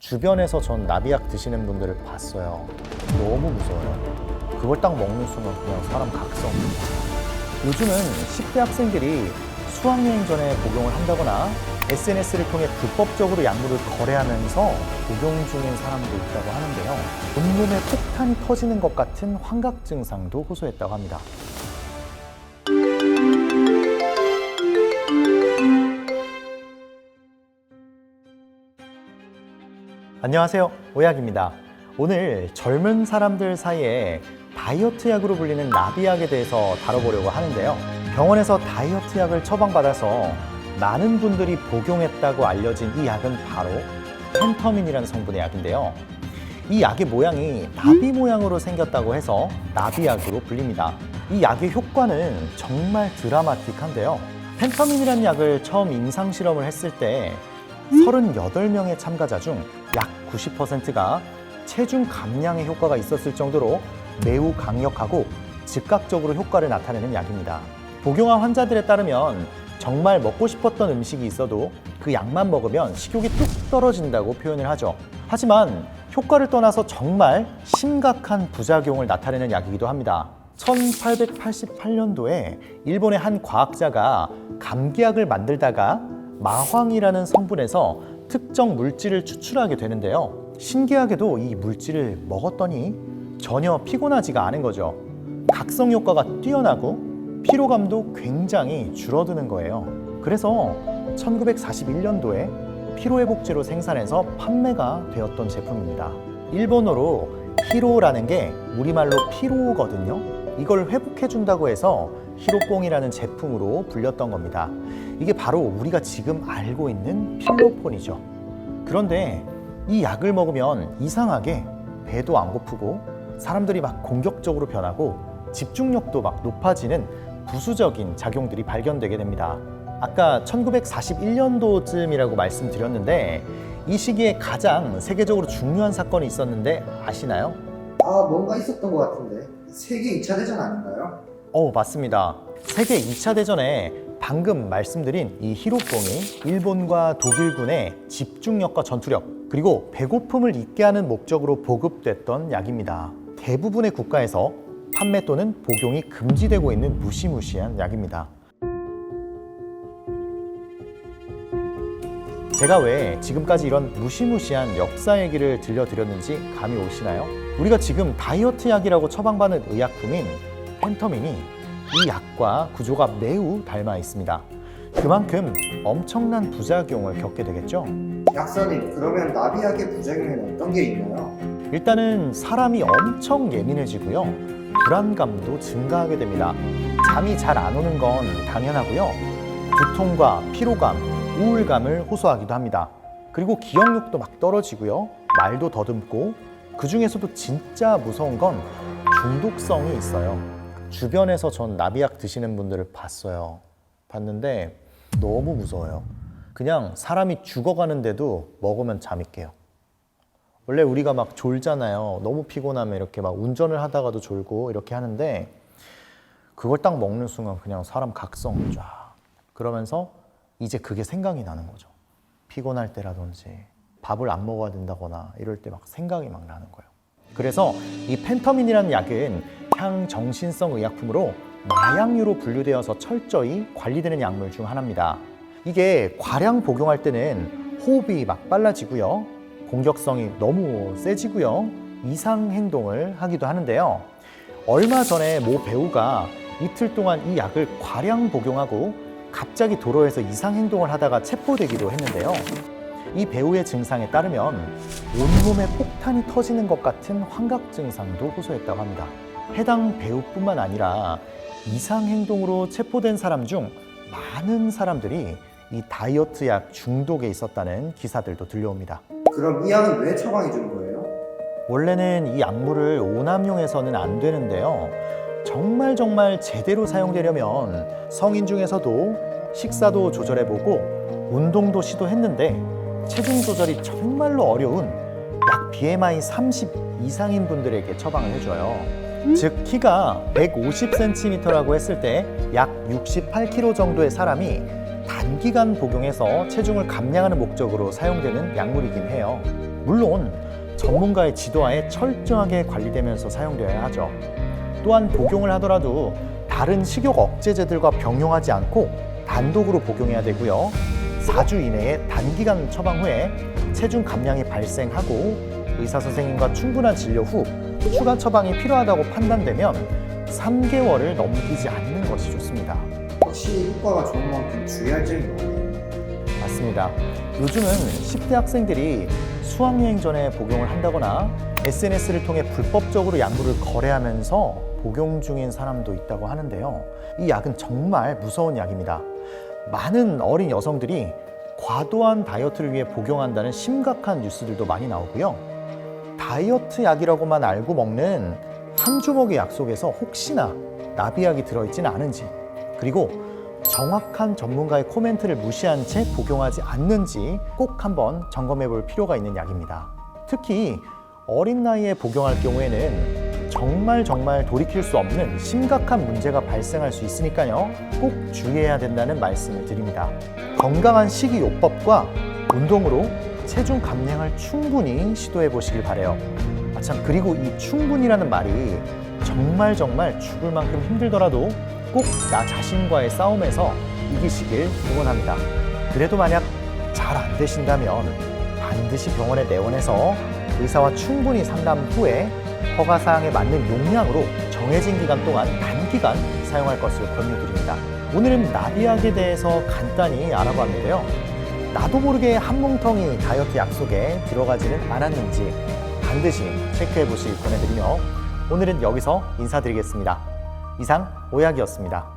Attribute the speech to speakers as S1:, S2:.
S1: 주변에서 전 나비약 드시는 분들을 봤어요. 너무 무서워요. 그걸 딱 먹는 순간 그냥 사람 각성. 요즘은 10대 학생들이 수학여행 전에 복용을 한다거나 SNS를 통해 불법적으로 약물을 거래하면서 복용 중인 사람도 있다고 하는데요. 온몸에 폭탄이 터지는 것 같은 환각 증상도 호소했다고 합니다. 안녕하세요, 오약입니다. 오늘 젊은 사람들 사이에 다이어트 약으로 불리는 나비약에 대해서 다뤄보려고 하는데요. 병원에서 다이어트 약을 처방받아서 많은 분들이 복용했다고 알려진 이 약은 바로 펜터민이라는 성분의 약인데요. 이 약의 모양이 나비 모양으로 생겼다고 해서 나비약으로 불립니다. 이 약의 효과는 정말 드라마틱한데요. 펜터민이라는 약을 처음 임상실험을 했을 때 38명의 참가자 중 약 90%가 체중 감량에 효과가 있었을 정도로 매우 강력하고 즉각적으로 효과를 나타내는 약입니다. 복용한 환자들에 따르면 정말 먹고 싶었던 음식이 있어도 그 약만 먹으면 식욕이 뚝 떨어진다고 표현을 하죠. 하지만 효과를 떠나서 정말 심각한 부작용을 나타내는 약이기도 합니다. 1888년도에 일본의 한 과학자가 감기약을 만들다가 마황이라는 성분에서 특정 물질을 추출하게 되는데요. 신기하게도 이 물질을 먹었더니 전혀 피곤하지가 않은 거죠. 각성 효과가 뛰어나고 피로감도 굉장히 줄어드는 거예요. 그래서 1941년도에 피로회복제로 생산해서 판매가 되었던 제품입니다. 일본어로 히로라는 게 우리말로 피로거든요. 이걸 회복해준다고 해서 히로뽕이라는 제품으로 불렸던 겁니다. 이게 바로 우리가 지금 알고 있는 필로폰이죠. 그런데 이 약을 먹으면 이상하게 배도 안 고프고 사람들이 막 공격적으로 변하고 집중력도 막 높아지는 부수적인 작용들이 발견되게 됩니다. 아까 1941년도쯤이라고 말씀드렸는데 이 시기에 가장 세계적으로 중요한 사건이 있었는데 아시나요?
S2: 뭔가 있었던 것 같은데. 세계 2차 대전 아닌가요?
S1: 맞습니다. 세계 2차 대전에 방금 말씀드린 이 히로뽕이 일본과 독일군의 집중력과 전투력 그리고 배고픔을 잊게 하는 목적으로 보급됐던 약입니다. 대부분의 국가에서 판매 또는 복용이 금지되고 있는 무시무시한 약입니다. 제가 왜 지금까지 이런 무시무시한 역사 얘기를 들려드렸는지 감이 오시나요? 우리가 지금 다이어트 약이라고 처방받는 의약품인 펜터민이 이 약과 구조가 매우 닮아 있습니다. 그만큼 엄청난 부작용을 겪게 되겠죠?
S2: 약사님, 그러면 나비약의 부작용에는 어떤 게 있나요?
S1: 일단은 사람이 엄청 예민해지고요. 불안감도 증가하게 됩니다. 잠이 잘 안 오는 건 당연하고요. 두통과 피로감, 우울감을 호소하기도 합니다. 그리고 기억력도 막 떨어지고요. 말도 더듬고 그 중에서도 진짜 무서운 건 중독성이 있어요. 주변에서 전 나비약 드시는 분들을 봤는데 너무 무서워요. 그냥 사람이 죽어가는데도 먹으면 잠이 깨요. 원래 우리가 막 졸잖아요. 너무 피곤하면 이렇게 막 운전을 하다가도 졸고 이렇게 하는데 그걸 딱 먹는 순간 그냥 사람 각성 쫙 그러면서 이제 그게 생각이 나는 거죠. 피곤할 때라든지 밥을 안 먹어야 된다거나 이럴 때 막 생각이 막 나는 거예요. 그래서 이 펜터민이라는 약은 향정신성 의약품으로 마약류로 분류되어서 철저히 관리되는 약물 중 하나입니다. 이게 과량 복용할 때는 호흡이 막 빨라지고요. 공격성이 너무 세지고요. 이상 행동을 하기도 하는데요. 얼마 전에 모 배우가 이틀 동안 이 약을 과량 복용하고 갑자기 도로에서 이상 행동을 하다가 체포되기도 했는데요. 이 배우의 증상에 따르면 온몸에 폭탄이 터지는 것 같은 환각 증상도 호소했다고 합니다. 해당 배우뿐만 아니라 이상 행동으로 체포된 사람 중 많은 사람들이 이 다이어트 약 중독에 있었다는 기사들도 들려옵니다.
S2: 그럼 이 약은 왜 처방해 주는 거예요?
S1: 원래는 이 약물을 오남용해서는 안 되는데요. 정말 제대로 사용되려면 성인 중에서도 식사도 조절해보고 운동도 시도했는데 체중 조절이 정말로 어려운 약 BMI 30 이상인 분들에게 처방을 해줘요. 즉 키가 150cm라고 했을 때 약 68kg 정도의 사람이 단기간 복용해서 체중을 감량하는 목적으로 사용되는 약물이긴 해요. 물론 전문가의 지도하에 철저하게 관리되면서 사용되어야 하죠. 또한 복용을 하더라도 다른 식욕 억제제들과 병용하지 않고 단독으로 복용해야 되고요. 4주 이내에 단기간 처방 후에 체중 감량이 발생하고 의사 선생님과 충분한 진료 후 추가 처방이 필요하다고 판단되면 3개월을 넘기지 않는 것이 좋습니다.
S2: 확실히 효과가 좋은 만큼 주의할 점이 많네요.
S1: 맞습니다. 요즘은 10대 학생들이 수학여행 전에 복용을 한다거나 SNS를 통해 불법적으로 약물을 거래하면서 복용 중인 사람도 있다고 하는데요. 이 약은 정말 무서운 약입니다. 많은 어린 여성들이 과도한 다이어트를 위해 복용한다는 심각한 뉴스들도 많이 나오고요. 다이어트 약이라고만 알고 먹는 한 주먹의 약 속에서 혹시나 나비약이 들어있지는 않은지, 그리고 정확한 전문가의 코멘트를 무시한 채 복용하지 않는지 꼭 한번 점검해 볼 필요가 있는 약입니다. 특히 어린 나이에 복용할 경우에는 정말 돌이킬 수 없는 심각한 문제가 발생할 수 있으니까요. 꼭 주의해야 된다는 말씀을 드립니다. 건강한 식이요법과 운동으로 체중 감량을 충분히 시도해 보시길 바라요. 참, 그리고 이 충분이라는 말이 정말 죽을 만큼 힘들더라도 꼭 나 자신과의 싸움에서 이기시길 응원합니다. 그래도 만약 잘 안 되신다면 반드시 병원에 내원해서 의사와 충분히 상담 후에 허가사항에 맞는 용량으로 정해진 기간 동안 단기간 사용할 것을 권유드립니다. 오늘은 나비약에 대해서 간단히 알아봤는데요. 나도 모르게 한 뭉텅이 다이어트 약 속에 들어가지는 않았는지 반드시 체크해 보시길 권해드리며 오늘은 여기서 인사드리겠습니다. 이상 오약이었습니다.